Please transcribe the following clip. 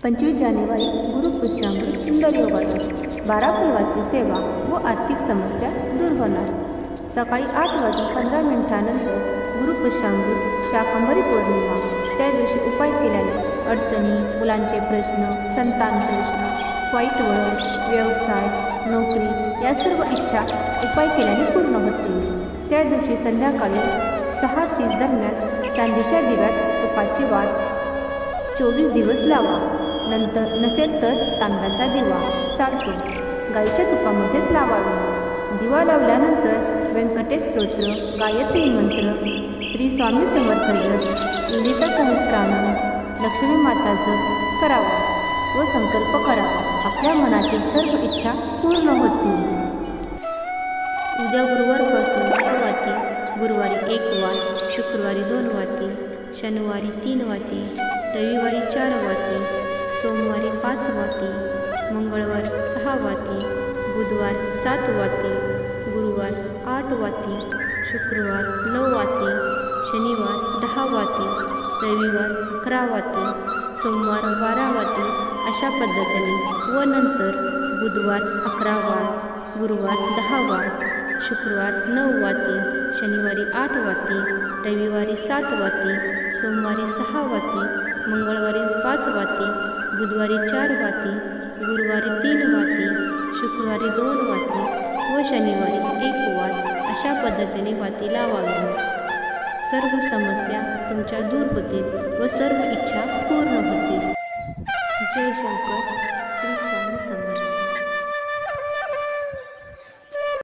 25 जानेवारी गुरुपुष्यामृत सुंदर योगासन। 12 फुलवाची सेवा व आर्थिक समस्या दूर होणार। सकाळी 8:15 गुरुपुष्यामृत शाकंभरी पौर्णिमा। त्या दिवशी उपाय केल्याने अडचणी, मुलांचे प्रश्न, संतान प्रश्न, वाईट वळण, व्यवसाय, नोकरी या सर्व इच्छा उपाय केल्याने पूर्ण होतील। त्या दिवशी संध्याकाळी 6:30 दरम्यान चांदीच्या दिव्यात तुपाची वात 24 दिवस लावा। नंतर नसेल तर तांब्याचा दिवा चालतो, गाईच्या तुपामध्येच लावावे। दिवा लावल्यानंतर व्यंकटेश स्तोत्र, गायत्री मंत्र, श्री स्वामी समर्थ जप, ललिता सहस्त्रनाम, लक्ष्मी माता जप करावा व संकल्प करावा। आपल्या मनातील सर्व इच्छा पूर्ण होतील। उद्या गुरुवारपासून 6 वाती, गुरुवारी 1 वात, शुक्रवारी 2 वाती, शनिवारी 3 वाती, रविवारी 4 वाती, सोमवारी 5 वाती, मंगळवार 6 वाती, बुधवार 7 वाती, गुरुवार 8 वाती, शुक्रवार 9 वाती, शनिवार 10 वाती, रविवार 11 वाती, सोमवार 12 वाती अशा पद्धतीने व नंतर बुधवार 11 वात, गुरुवार 10 वात, शुक्रवार 9 वाती, शनिवारी 8 वाती, रविवारी 7 वाती, सोमवारी 6 वाती, मंगळवारी 5 वाती, बुधवारी 4 वाती, गुरुवारी 3 वाती, शुक्रवारी 2 वाती व शनिवारी 1 वात अशा पद्धतीने वाती लावावी। सर्व समस्या तुमच्या दूर होतील व सर्व इच्छा पूर्ण होतील। जय शंकर, श्री स्वामी समर्थ।